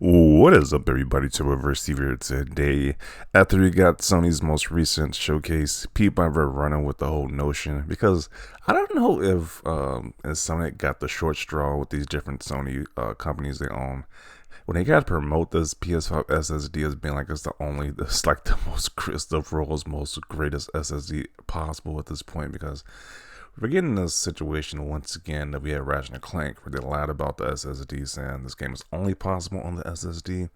What is up, everybody? To Reverse Steve here today. After we got Sony's most recent showcase, people are running with the whole notion because I don't know if Insomniac got the short straw with these different Sony companies they own. When they got to promote this PS5 SSD as being like it's like the most the world's most greatest SSD possible at this point, because we're getting this situation once again that we had Ratchet and Clank, where they lied about the SSD, saying this game is only possible on the SSD.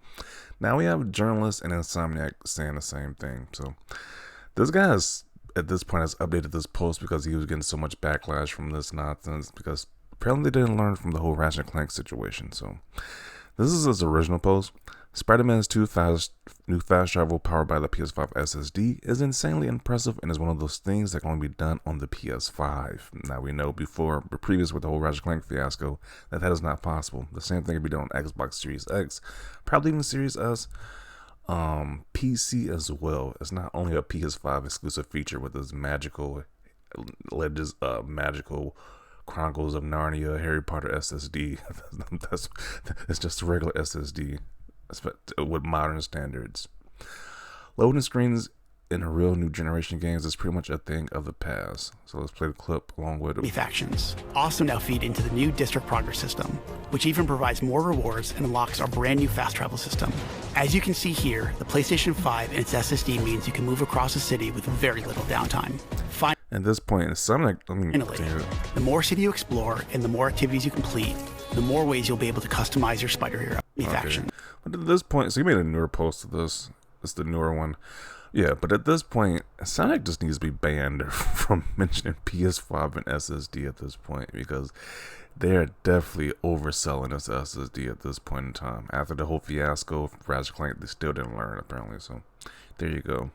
Now we have journalists and Insomniac saying the same thing. So this guy has, at this point, has updated this post because he was getting so much backlash from this nonsense, because apparently they didn't learn from the whole Ratchet and Clank situation. So this is his original post. Spiderman's new fast travel powered by the PS5 SSD is insanely impressive and is one of those things that can only be done on the PS5. Now we know previous with the whole Ratchet Clank fiasco, that is not possible. The same thing can be done on Xbox Series X, probably even Series S, PC as well. It's not only a PS5 exclusive feature with this magical Chronicles of Narnia Harry Potter SSD. It's just a regular SSD with modern standards. Loading screens in a real new generation games is pretty much a thing of the past. So let's play the clip along with it. Factions also now feed into the new district progress system, which even provides more rewards and unlocks our brand new fast travel system. As you can see here, the PlayStation 5 and its SSD means you can move across the city with very little downtime. At this point, finally, the more city you explore and the more activities you complete, the more ways you'll be able to customize your spider hero faction. But at this point, so you made a newer post of this. It's the newer one. Yeah, but at this point, Sonic just needs to be banned from mentioning PS5 and SSD at this point, because they're definitely overselling this SSD at this point in time. After the whole fiasco of Ratchet Clank, they still didn't learn, apparently. So there you go.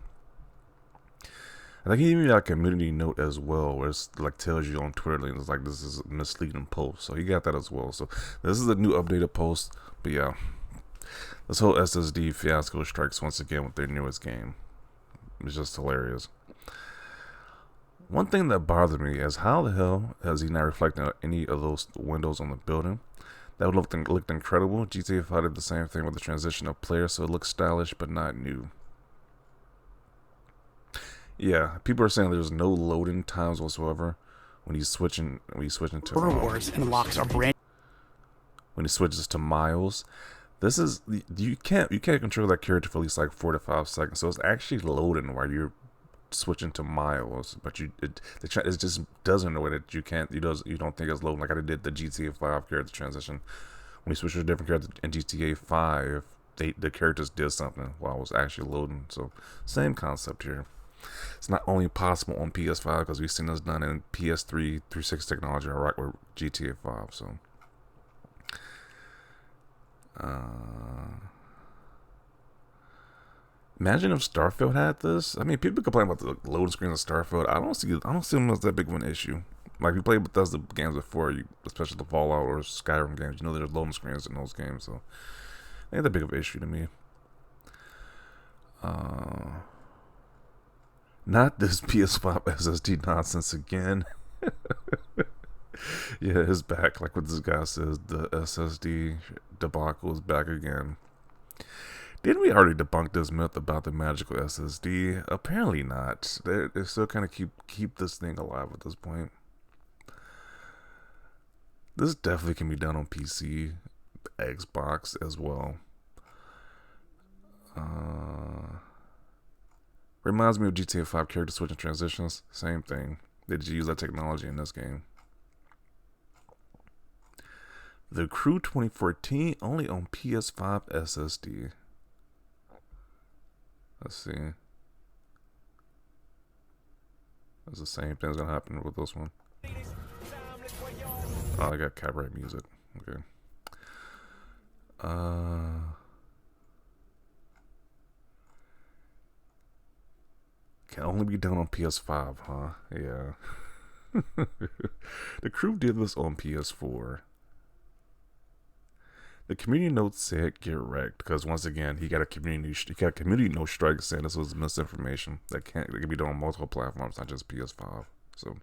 I think he even got a community note as well, where it's like tells you on Twitter, and it's like this is a misleading post. So he got that as well. So this is a new updated post. But yeah, this whole SSD fiasco strikes once again with their newest game. It's just hilarious. One thing that bothered me is how the hell has he not reflecting on any of those windows on the building? That would looked incredible. GTA 5 did the same thing with the transition of players, so it looks stylish but not new. Yeah, people are saying there's no loading times whatsoever when he's switching to rewards and unlocks our brand. When he switches to Miles, this is you can't control that character for at least like 4 to 5 seconds. So it's actually loading while you're switching to Miles, but it just doesn't know that you don't think it's loading like I did the GTA 5 character transition. When you switch to a different character in GTA 5, the characters did something while it was actually loading. So same concept here. It's not only possible on PS5 because we've seen this done in PS3 360 technology right with GTA 5. So imagine if Starfield had this. I mean, people complain about the loading screens of Starfield. I don't see them as that big of an issue. Like, you played Bethesda games before, especially the Fallout or Skyrim games, you know there's loading screens in those games, so it ain't that big of an issue to me. Not this PS5 SSD nonsense again. Yeah, it's back. Like what this guy says, the SSD debacle is back again. Didn't we already debunk this myth about the Magical SSD? Apparently not. They still kind of keep this thing alive at this point. This definitely can be done on PC, Xbox as well. Reminds me of GTA 5 character switching transitions. Same thing. They just use that technology in this game. The Crew 2014 only on PS5 SSD. Let's see. That's the same thing that's gonna happen with this one. Oh, I got copyright music. Okay. Can only be done on PS5, huh? Yeah. The Crew did this on PS4. The community notes said get wrecked because once again he got a community note strike saying this was misinformation that can be done on multiple platforms, not just PS5. So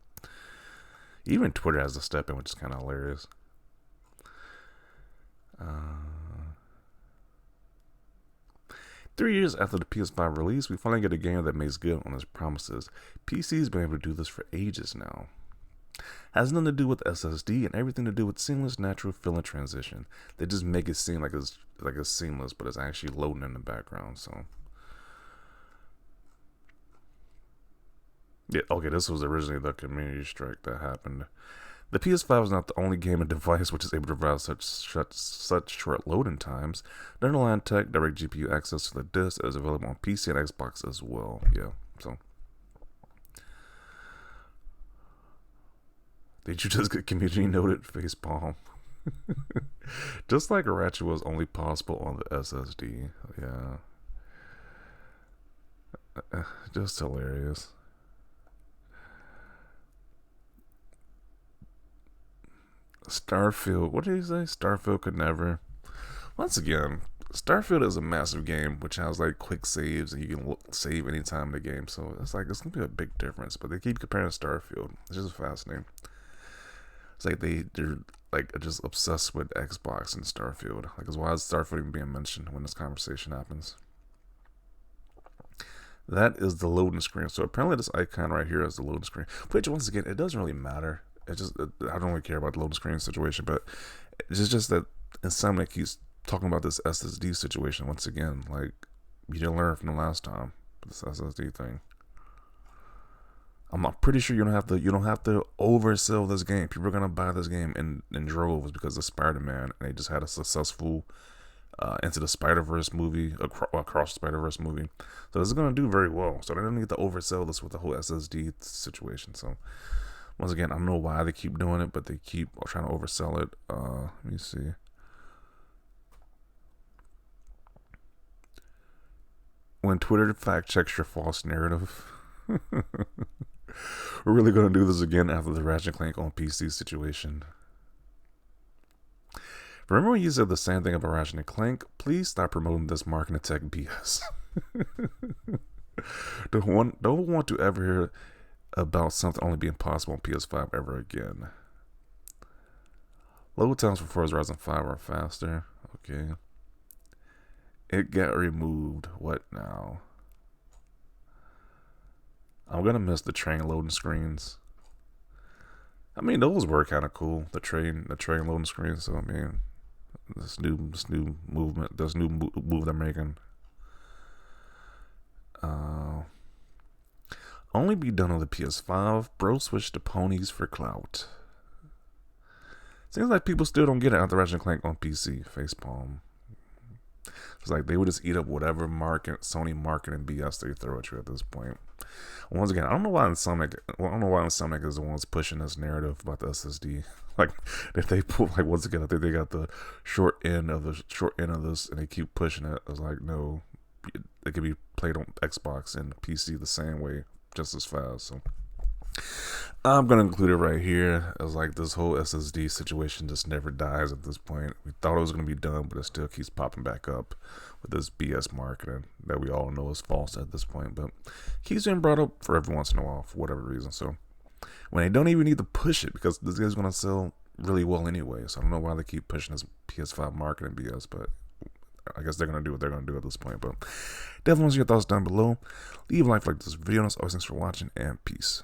even Twitter has to step in, which is kind of hilarious. 3 years after the PS5 release, we finally get a game that makes good on its promises. PC's been able to do this for ages now. Has nothing to do with SSD and everything to do with seamless, natural feeling transition. They just make it seem like it's seamless, but it's actually loading in the background. So, yeah, okay, this was originally the community strike that happened. The PS5 is not the only gaming device which is able to provide such short loading times. The underlying tech, direct GPU access to the disk, is available on PC and Xbox as well. Yeah, so. Did you just get community noted? Facepalm. Just like Ratchet was only possible on the SSD. Yeah. Just hilarious. Starfield. What did he say? Starfield could never. Once again, Starfield is a massive game which has like quick saves and you can save anytime in the game. So it's like it's gonna be a big difference. But they keep comparing Starfield. It's just fascinating. It's like they're like just obsessed with Xbox and Starfield. Like, why is Starfield even being mentioned when this conversation happens? That is the loading screen. So apparently this icon right here is the loading screen. Which once again, it doesn't really matter. I don't really care about the loading screen situation, but it's just that Insomniac keeps talking about this SSD situation once again. Like, you didn't learn from the last time with this SSD thing. I'm pretty sure you don't have to oversell this game. People are gonna buy this game in droves because of Spiderman, and they just had a successful Into the Spider-Verse movie, across the Spider-Verse movie. So this is gonna do very well. So they don't need to oversell this with the whole SSD situation. So once again, I don't know why they keep doing it, but they keep trying to oversell it. Let me see. When Twitter fact checks your false narrative. We're really going to do this again after the Ratchet & Clank on PC situation. Remember when you said the same thing about Ratchet & Clank? Please stop promoting this marketing tech BS. Don't want to ever hear about something only being possible on PS5 ever again. Load times for Forza Horizon 5 are faster. Okay. It got removed. What now? I'm gonna miss the train loading screens. I mean, those were kind of cool. The train loading screens. So I mean, this new movement, this new move they're making. Only be done on the PS5. Bro, switch to ponies for clout. Seems like people still don't get it after Ratchet & Clank on PC. Facepalm. It's like they would just eat up whatever Sony marketing BS they throw at you at this point. Once again, I don't know why Insomniac is the ones pushing this narrative about the SSD. Like, if they pull, like, once again, I think they got the short end of this, and they keep pushing it. I was like, no, it can be played on Xbox and PC the same way, just as fast. So I'm gonna include it right here. As like this whole SSD situation just never dies at this point. We thought it was gonna be done, but it still keeps popping back up with this BS marketing that we all know is false at this point. But keeps being brought up for every once in a while for whatever reason. So when they don't even need to push it because this guy's gonna sell really well anyway. So I don't know why they keep pushing this PS5 marketing BS, but I guess they're gonna do what they're gonna do at this point. But definitely want your thoughts down below. Leave a like this video. And as always, thanks for watching and peace.